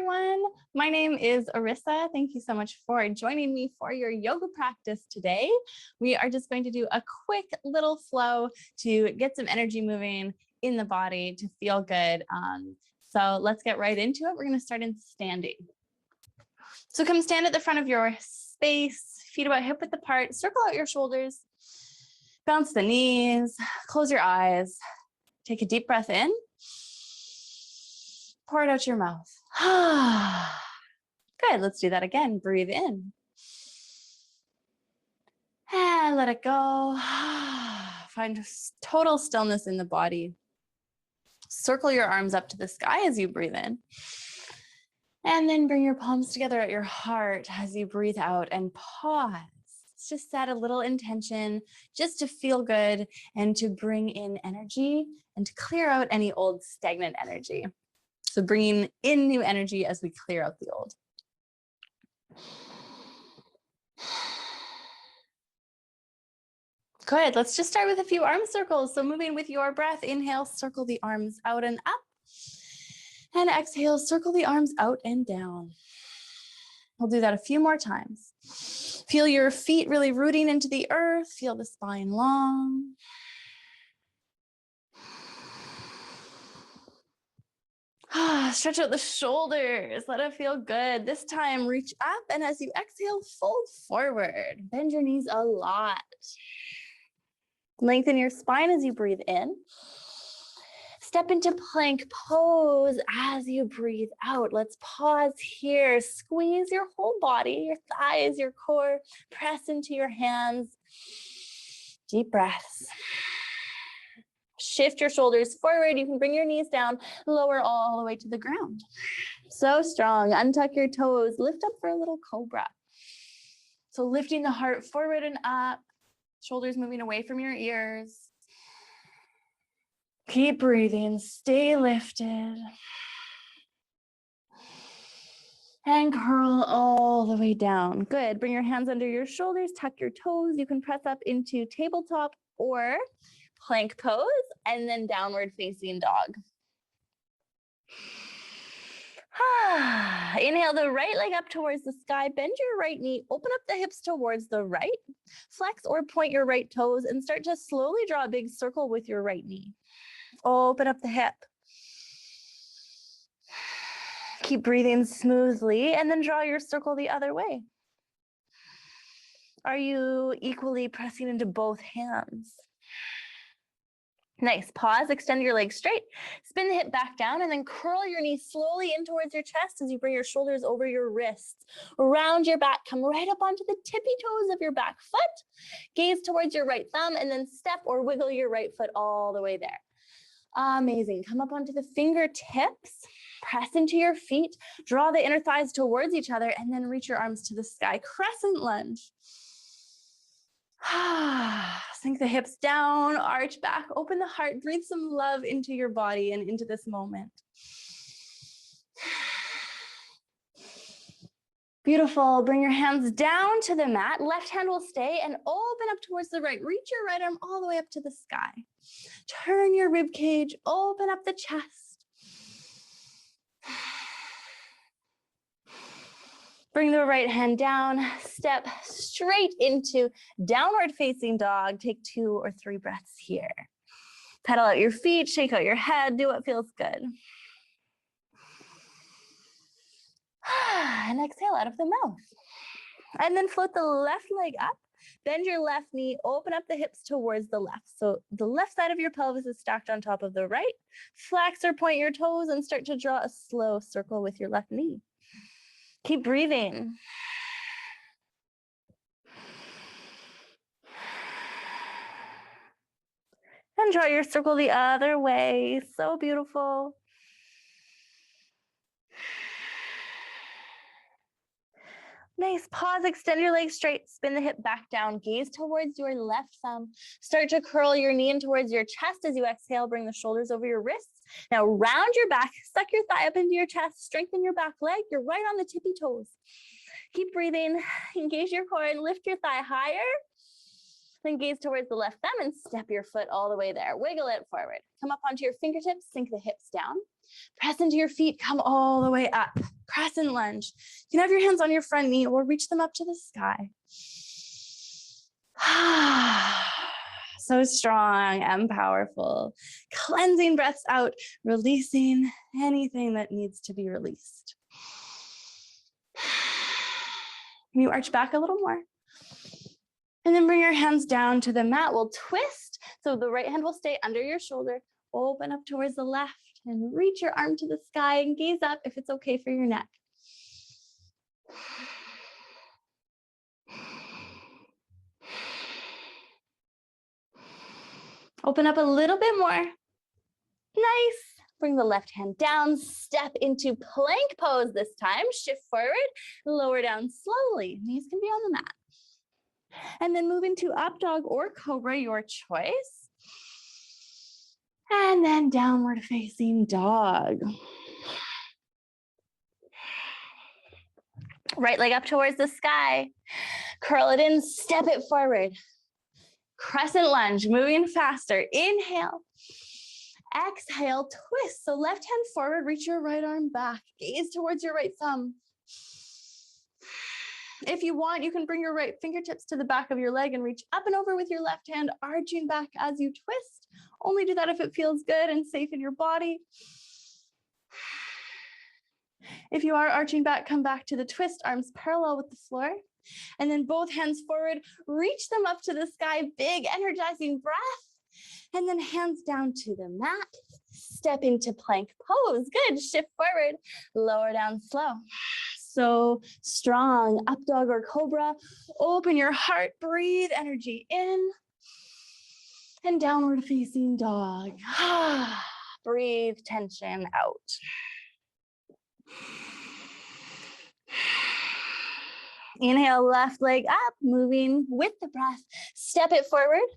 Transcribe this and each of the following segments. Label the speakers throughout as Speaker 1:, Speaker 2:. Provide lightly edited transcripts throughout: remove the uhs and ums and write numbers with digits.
Speaker 1: everyone. My name is Arissa. Thank you so much for joining me for your yoga practice today. We are just going to do a quick little flow to get some energy moving in the body to feel good. So let's get right into it. We're going to start in standing. So come stand at the front of your space, feet about hip width apart, circle out your shoulders, bounce the knees, close your eyes, take a deep breath in. Pour it out your mouth. Good, let's do that again. Breathe in. And let it go. Find total stillness in the body. Circle your arms up to the sky as you breathe in. And then bring your palms together at your heart as you breathe out and pause. Just set a little intention just to feel good and to bring in energy and to clear out any old stagnant energy. So bringing in new energy as we clear out the old. Good, let's just start with a few arm circles. So moving with your breath, inhale, circle the arms out and up. And exhale, circle the arms out and down. We'll do that a few more times. Feel your feet really rooting into the earth. Feel the spine long. Stretch out the shoulders. Let it feel good. This time, reach up. And as you exhale, fold forward. Bend your knees a lot. Lengthen your spine as you breathe in. Step into plank pose as you breathe out. Let's pause here. Squeeze your whole body, your thighs, your core. Press into your hands. Deep breaths. Shift your shoulders forward. You can bring your knees down, lower all the way to the ground. So strong. Untuck your toes. Lift up for a little cobra. So lifting the heart forward and up. Shoulders moving away from your ears. Keep breathing. Stay lifted. And curl all the way down. Good. Bring your hands under your shoulders. Tuck your toes. You can press up into tabletop or plank pose, and then downward facing dog. Inhale the right leg up towards the sky. Bend your right knee. Open up the hips towards the right. Flex or point your right toes and start to slowly draw a big circle with your right knee. Open up the hip. Keep breathing smoothly and then draw your circle the other way. Are you equally pressing into both hands? Nice. Pause, extend your legs straight, spin the hip back down, and then curl your knees slowly in towards your chest as you bring your shoulders over your wrists. Around your back, come right up onto the tippy toes of your back foot. Gaze towards your right thumb, and then step or wiggle your right foot all the way there. Amazing. Come up onto the fingertips, press into your feet, draw the inner thighs towards each other, and then reach your arms to the sky. Crescent lunge. Sink the hips down, arch back, open the heart, breathe some love into your body and into this moment. Beautiful. Bring your hands down to the mat. Left hand will stay and open up towards the right. Reach your right arm all the way up to the sky. Turn your rib cage, open up the chest. Bring the right hand down, step straight into downward facing dog. Take 2 or 3 breaths here. Pedal out your feet, shake out your head, do what feels good. And exhale out of the mouth. And then float the left leg up, bend your left knee, open up the hips towards the left. So the left side of your pelvis is stacked on top of the right. Flex or point your toes and start to draw a slow circle with your left knee. Keep breathing. And draw your circle the other way. So beautiful. Nice. Pause, extend your legs straight, spin the hip back down, gaze towards your left thumb. Start to curl your knee in towards your chest as you exhale, bring the shoulders over your wrists. Now round your back, suck your thigh up into your chest, strengthen your back leg. You're right on the tippy toes. Keep breathing, engage your core and lift your thigh higher. Then gaze towards the left thumb and step your foot all the way there. Wiggle it forward. Come up onto your fingertips, sink the hips down. Press into your feet, come all the way up. Crescent lunge. You can have your hands on your front knee or reach them up to the sky. So strong and powerful. Cleansing breaths out, releasing anything that needs to be released. Can you arch back a little more? And then bring your hands down to the mat. We'll twist. So the right hand will stay under your shoulder. Open up towards the left and reach your arm to the sky and gaze up if it's okay for your neck. Open up a little bit more. Nice. Bring the left hand down, step into plank pose this time. Shift forward, lower down slowly. Knees can be on the mat. And then move into up dog or cobra, your choice. And then downward facing dog. Right leg up towards the sky. Curl it in, step it forward. Crescent lunge, moving faster. Inhale. Exhale, twist. So left hand forward, reach your right arm back. Gaze towards your right thumb. If you want, you can bring your right fingertips to the back of your leg and reach up and over with your left hand, arching back as you twist. Only do that if it feels good and safe in your body. If you are arching back, come back to the twist, arms parallel with the floor. And then both hands forward, reach them up to the sky, big energizing breath. And then hands down to the mat. Step into plank pose. Good. Shift forward, lower down slow. So strong. Up dog or cobra. Open your heart, breathe energy in. And downward facing dog. Breathe tension out. Inhale, left leg up, moving with the breath. Step it forward.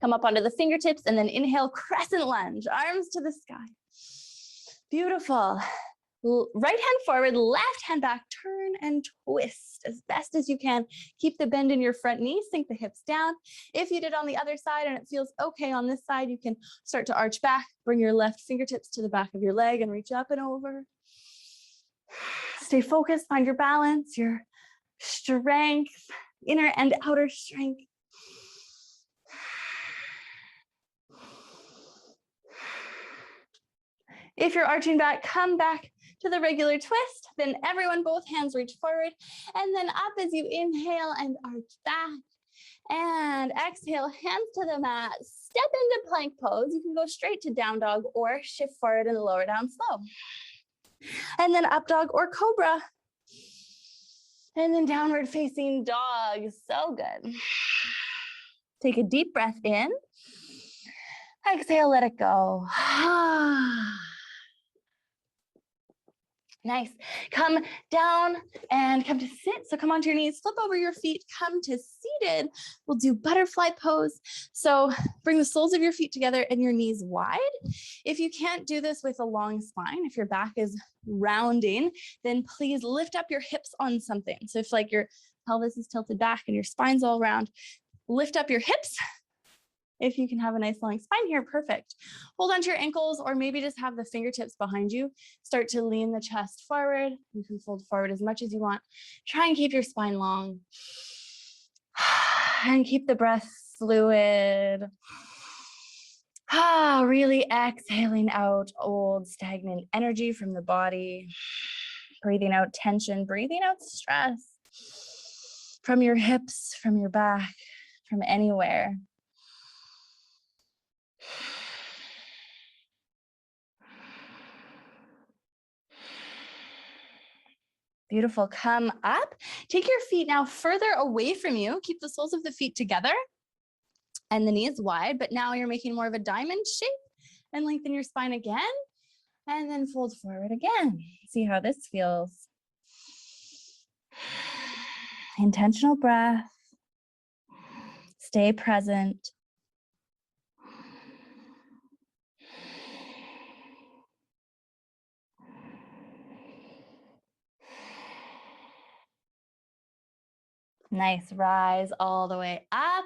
Speaker 1: Come up onto the fingertips and then inhale, crescent lunge, arms to the sky. Beautiful. Right hand forward, left hand back, turn and twist as best as you can. Keep the bend in your front knee, sink the hips down. If you did on the other side and it feels okay on this side, you can start to arch back, bring your left fingertips to the back of your leg and reach up and over. Stay focused, find your balance, your strength, inner and outer strength. If you're arching back, come back to the regular twist. Then everyone, both hands reach forward and then up as you inhale and arch back. And exhale, hands to the mat. Step into plank pose. You can go straight to down dog or shift forward and lower down slow. And then up dog or cobra. And then downward facing dog. So good. Take a deep breath in. Exhale, let it go. Nice. Come down and come to sit. So come onto your knees, flip over your feet, come to seated. We'll do butterfly pose. So bring the soles of your feet together and your knees wide. If you can't do this with a long spine, if your back is rounding, then please lift up your hips on something. So if like your pelvis is tilted back and your spine's all round, lift up your hips. If you can have a nice long spine here, perfect. Hold onto your ankles or maybe just have the fingertips behind you. Start to lean the chest forward. You can fold forward as much as you want. Try and keep your spine long. And keep the breath fluid. Really exhaling out old stagnant energy from the body. Breathing out tension, breathing out stress from your hips, from your back, from anywhere. Beautiful. Come up. Take your feet now further away from you. Keep the soles of the feet together and the knees wide, but now you're making more of a diamond shape and lengthen your spine again and then fold forward again. See how this feels. Intentional breath. Stay present. Nice. Rise all the way up.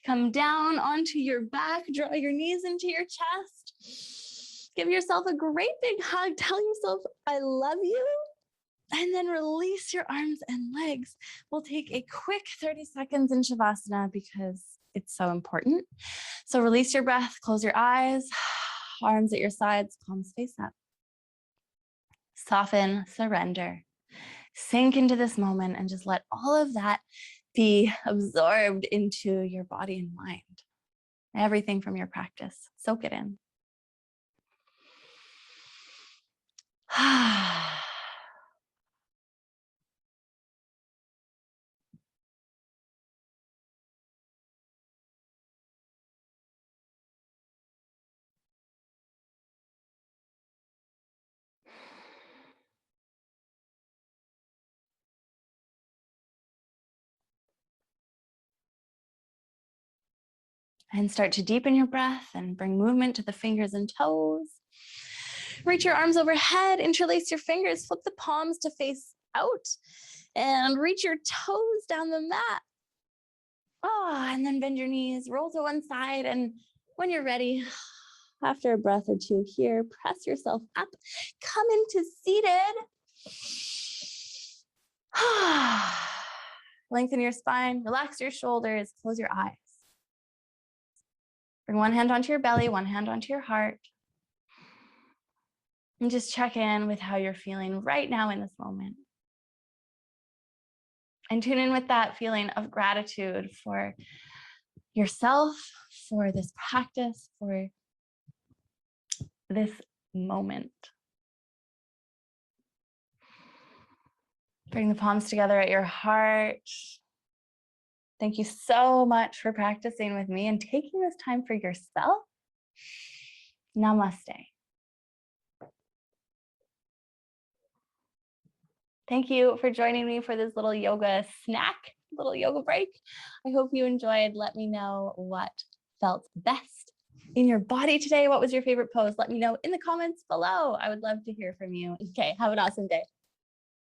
Speaker 1: Come down onto your back. Draw your knees into your chest. Give yourself a great big hug. Tell yourself, I love you. And then release your arms and legs. We'll take a quick 30 seconds in Shavasana because it's so important. So release your breath, close your eyes, arms at your sides, palms face up. Soften, surrender. Sink into this moment and just let all of that be absorbed into your body and mind. Everything from your practice. Soak it in. And start to deepen your breath and bring movement to the fingers and toes. Reach your arms overhead, interlace your fingers, flip the palms to face out, and reach your toes down the mat. And then bend your knees, roll to one side, and when you're ready, after a breath or two here, press yourself up, come into seated. Lengthen your spine, relax your shoulders, close your eyes. Bring one hand onto your belly, one hand onto your heart. And just check in with how you're feeling right now in this moment. And tune in with that feeling of gratitude for yourself, for this practice, for this moment. Bring the palms together at your heart. Thank you so much for practicing with me and taking this time for yourself. Namaste. Thank you for joining me for this little yoga snack, little yoga break. I hope you enjoyed. Let me know what felt best in your body today. What was your favorite pose? Let me know in the comments below. I would love to hear from you. Okay, have an awesome day.